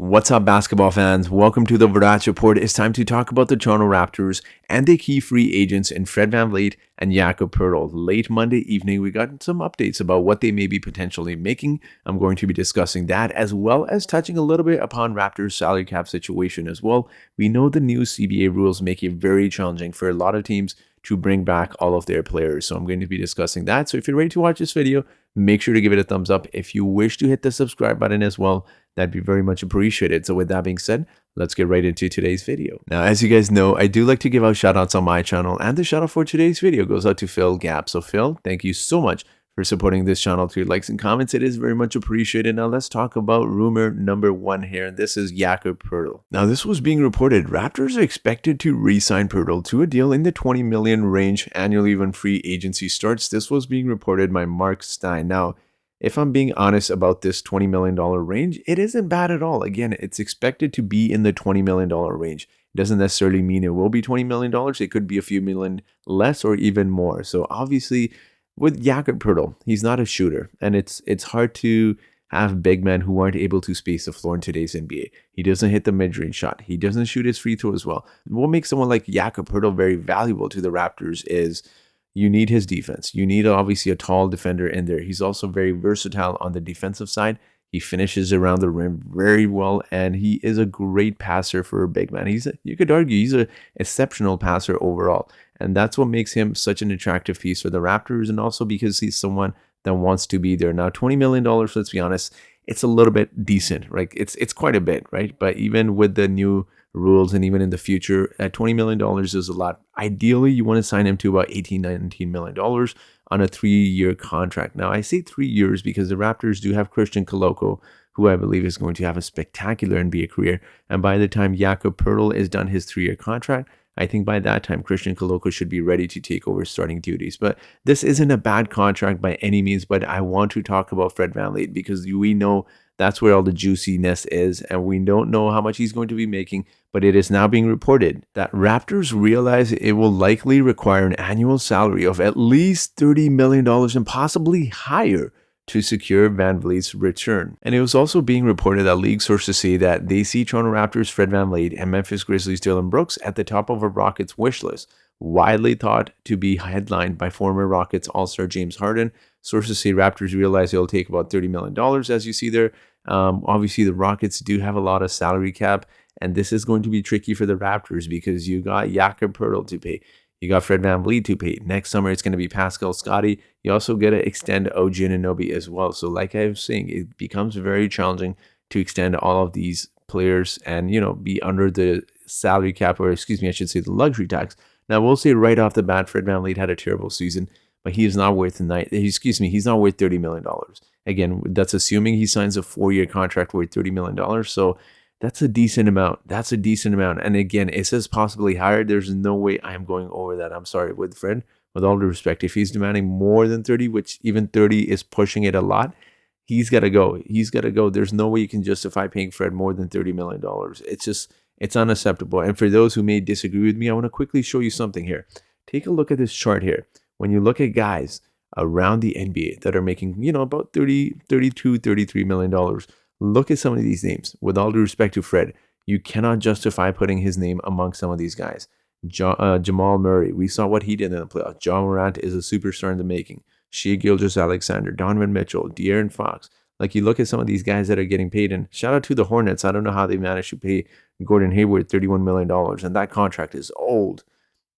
What's up, basketball fans? Welcome to the Verdats Report. It's time to talk about the Toronto Raptors and the key free agents in Fred Vanvleet and Jakob Poeltl. Late Monday evening, we got some updates about what they may be potentially making. I'm going to be discussing that, as well as touching a little bit upon Raptors' salary cap situation as well. We know the new CBA rules make it very challenging for a lot of teams to bring back all of their players. So I'm going to be discussing that. So if you're ready to watch this video, make sure to give it a thumbs up. If you wish to hit the subscribe button as well, that'd be very much appreciated. So with that being said, let's get right into today's video. Now, as you guys know, I do like to give out shout outs on my channel, and the shout out for today's video goes out to Phil Gap. So Phil, thank you so much for supporting this channel through likes and comments. It is very much appreciated. Now let's talk about rumor number one here, and this is Jakob Poeltl. Now this was being reported. Raptors are expected to re-sign Poeltl to a deal in the 20 million range annually when free agency starts. This was being reported by Mark Stein. Now, if I'm being honest about this $20 million range, it isn't bad at all. Again, it's expected to be in the $20 million range. It doesn't necessarily mean it will be $20 million. It could be a few million less or even more. So obviously, with Jakob Poeltl, he's not a shooter, and it's hard to have big men who aren't able to space the floor in today's NBA. He doesn't hit the mid-range shot. He doesn't shoot his free throw as well. What makes someone like Jakob Poeltl very valuable to the Raptors is you need his defense. You need obviously a tall defender in there. He's also very versatile on the defensive side. He finishes around the rim very well, and he is a great passer for a big man. You could argue he's an exceptional passer overall, and that's what makes him such an attractive piece for the Raptors, and also because he's someone that wants to be there. Now, $20 million, let's be honest, it's a little bit decent, right? It's quite a bit, right? But even with the new rules and even in the future, at $20 million is a lot. Ideally, you want to sign him to about $18, $19 million on a 3-year contract. Now, I say 3 years because the Raptors do have Christian Koloko, who I believe is going to have a spectacular NBA career. And by the time Jakob Poeltl is done his 3-year contract, I think by that time, Christian Koloko should be ready to take over starting duties. But this isn't a bad contract by any means, but I want to talk about Fred Vanvleet because we know that's where all the juiciness is, and we don't know how much he's going to be making, but it is now being reported that Raptors realize it will likely require an annual salary of at least $30 million and possibly higher to secure Vanvleet's return. And it was also being reported that league sources say that they see Toronto Raptors Fred Vanvleet and Memphis Grizzlies Dillon Brooks at the top of a Rockets wish list, widely thought to be headlined by former Rockets All-Star James Harden. Sources say Raptors realize it'll take about $30 million, as you see there. Obviously, the Rockets do have a lot of salary cap, and this is going to be tricky for the Raptors because you got Jakob Poeltl to pay. You got Fred Vanvleet to pay. Next summer, it's going to be Pascal Scotty. You also get to extend OG Anunoby as well. So like I was saying, it becomes very challenging to extend all of these players and, be under the salary cap, or excuse me, I should say the luxury tax. Now, we'll say right off the bat, Fred Vanvleet had a terrible season, but he is not worth he's not worth $30 million. Again, that's assuming he signs a 4-year contract worth $30 million. So that's a decent amount. That's a decent amount. And again, it says possibly higher. There's no way I'm going over that. I'm sorry with Fred. With all due respect, if he's demanding more than 30, which even 30 is pushing it a lot, he's got to go. He's got to go. There's no way you can justify paying Fred more than $30 million. It's unacceptable. And for those who may disagree with me, I want to quickly show you something here. Take a look at this chart here. When you look at guys around the NBA that are making, about $30, $32, $33 million, look at some of these names. With all due respect to Fred, you cannot justify putting his name among some of these guys. Jamal Murray, we saw what he did in the playoffs. John Morant is a superstar in the making. Shea Gilgeous-Alexander, Donovan Mitchell, De'Aaron Fox. Like, you look at some of these guys that are getting paid, and shout out to the Hornets. I don't know how they managed to pay Gordon Hayward $31 million, and that contract is old.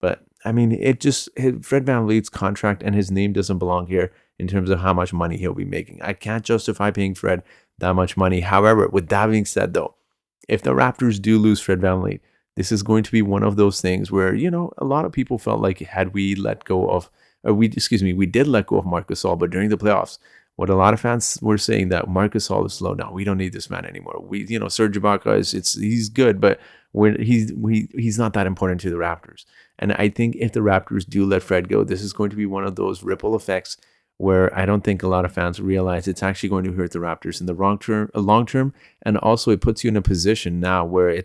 But, I mean, Fred VanVleet's contract and his name doesn't belong here in terms of how much money he'll be making. I can't justify paying Fred that much money. However, with that being said, though, if the Raptors do lose Fred VanVleet, this is going to be one of those things where, a lot of people felt like had we let go of, we did let go of Marc Gasol, but during the playoffs, what a lot of fans were saying that Marc Gasol is slow down. We don't need this man anymore. Serge Ibaka he's good, but he's not that important to the Raptors. And I think if the Raptors do let Fred go, this is going to be one of those ripple effects where I don't think a lot of fans realize it's actually going to hurt the Raptors in the long term. And also it puts you in a position now where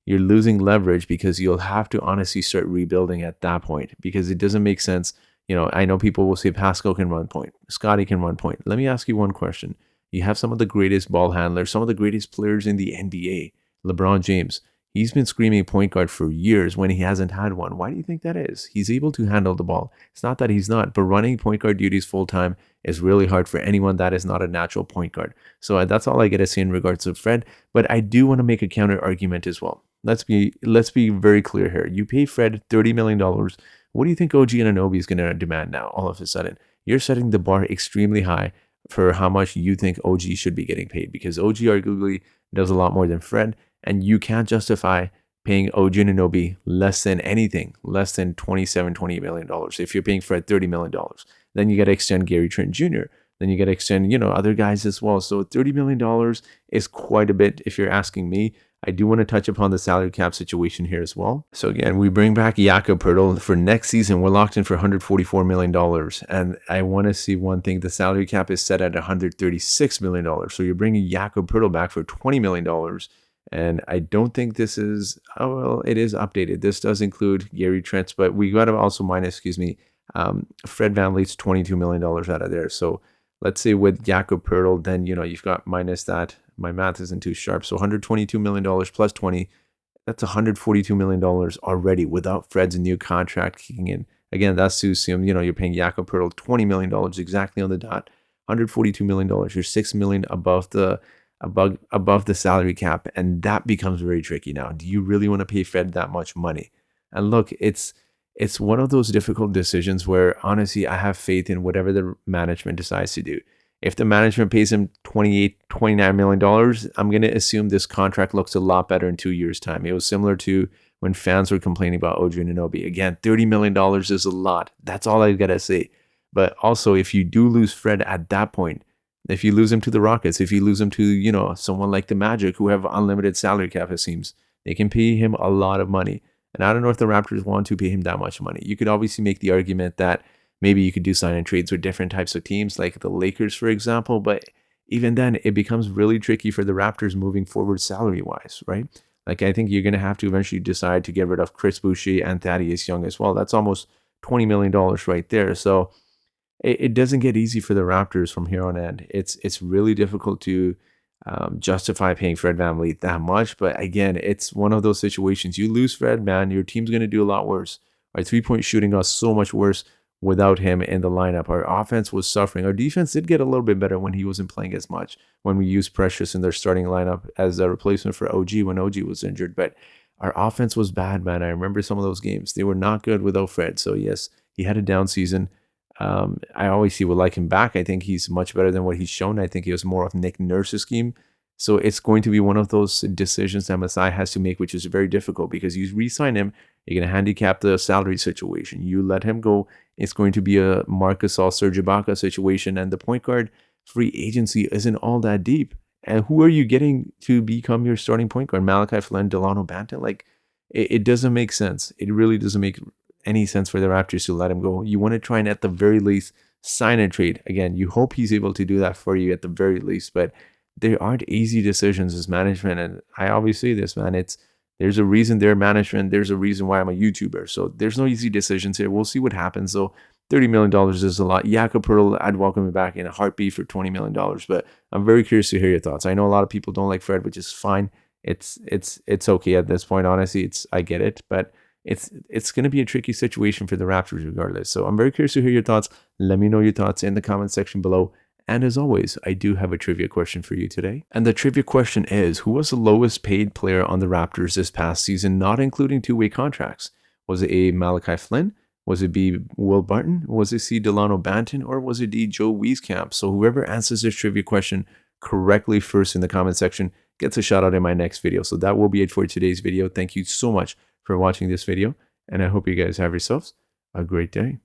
you're losing leverage because you'll have to honestly start rebuilding at that point, because it doesn't make sense. I know people will say Pascal can run point, Scotty can run point. Let me ask you one question. You have some of the greatest ball handlers, some of the greatest players in the NBA. LeBron James, he's been screaming point guard for years when he hasn't had one. Why do you think that is? He's able to handle the ball. It's not that he's not, but running point guard duties full time is really hard for anyone that is not a natural point guard. So that's all I get to say in regards to Fred. But I do want to make a counter argument as well. Let's be very clear here. You pay Fred $30 million. What do you think OG Anunoby is going to demand now all of a sudden? You're setting the bar extremely high for how much you think OG should be getting paid, because OG arguably does a lot more than Fred, and you can't justify paying OG Anunoby less than anything, less than $28 million. If you're paying Fred $30 million, then you got to extend Gary Trent Jr., then you got to extend, other guys as well. So $30 million is quite a bit if you're asking me. I do want to touch upon the salary cap situation here as well. So again, we bring back Jakob Poeltl for next season. We're locked in for $144 million. And I want to see one thing. The salary cap is set at $136 million. So you're bringing Jakob Poeltl back for $20 million. And I don't think this is, it is updated. This does include Gary Trent, but we got to also minus, Fred VanVleet's $22 million out of there. So let's say with Jakob Poeltl, then, you've got minus that. My math isn't too sharp. So $122 million plus 20, that's $142 million already without Fred's new contract kicking in. Again, that's to assume, you're paying Jakob Poeltl $20 million exactly on the dot. $142 million. You're $6 million above the salary cap. And that becomes very tricky now. Do you really want to pay Fred that much money? And look, it's one of those difficult decisions where honestly, I have faith in whatever the management decides to do. If the management pays him $29 million, I'm going to assume this contract looks a lot better in 2 years' time. It was similar to when fans were complaining about OG Anunoby. Again, $30 million is a lot. That's all I got to say. But also, if you do lose Fred at that point, if you lose him to the Rockets, if you lose him to, someone like the Magic who have unlimited salary cap, it seems, they can pay him a lot of money. And I don't know if the Raptors want to pay him that much money. You could obviously make the argument that maybe you could do sign and trades with different types of teams, like the Lakers, for example. But even then, it becomes really tricky for the Raptors moving forward salary-wise, right? Like, I think you're going to have to eventually decide to get rid of Chris Boucher and Thaddeus Young as well. That's almost $20 million right there. So it doesn't get easy for the Raptors from here on end. It's really difficult to justify paying Fred VanVleet that much. But again, it's one of those situations. You lose Fred, man, your team's going to do a lot worse. Our three-point shooting got so much worse without him in the lineup. Our offense was suffering. Our defense did get a little bit better when he wasn't playing as much, when we used Precious in their starting lineup as a replacement for OG when OG was injured. But our offense was bad, man. I remember some of those games. They were not good without Fred. So yes, he had a down season. I always would like him back. I think he's much better than what he's shown. I think he was more of Nick Nurse's scheme. So it's going to be one of those decisions that Masai has to make, which is very difficult because you re-sign him, you're going to handicap the salary situation. You let him go, it's going to be a Marcus All Serge Ibaka situation, and the point guard free agency isn't all that deep. And who are you getting to become your starting point guard? Malachi Flynn, Delano Banton? Like, it doesn't make sense. It really doesn't make any sense for the Raptors to let him go. You want to try and at the very least sign and trade. Again, you hope he's able to do that for you at the very least, but there aren't easy decisions as management. And I always say this, man, there's a reason they're management. There's a reason why I'm a YouTuber. So there's no easy decisions here. We'll see what happens. So $30 million is a lot. Jakob Poeltl, I'd welcome him back in a heartbeat for $20 million. But I'm very curious to hear your thoughts. I know a lot of people don't like Fred, which is fine. It's okay at this point. Honestly, I get it, but it's going to be a tricky situation for the Raptors regardless. So I'm very curious to hear your thoughts. Let me know your thoughts in the comment section below. And as always, I do have a trivia question for you today. And the trivia question is, who was the lowest paid player on the Raptors this past season, not including two-way contracts? Was it A, Malachi Flynn? Was it B, Will Barton? Was it C, Delano Banton? Or was it D, Joe Wieskamp? So whoever answers this trivia question correctly first in the comment section gets a shout out in my next video. So that will be it for today's video. Thank you so much for watching this video. And I hope you guys have yourselves a great day.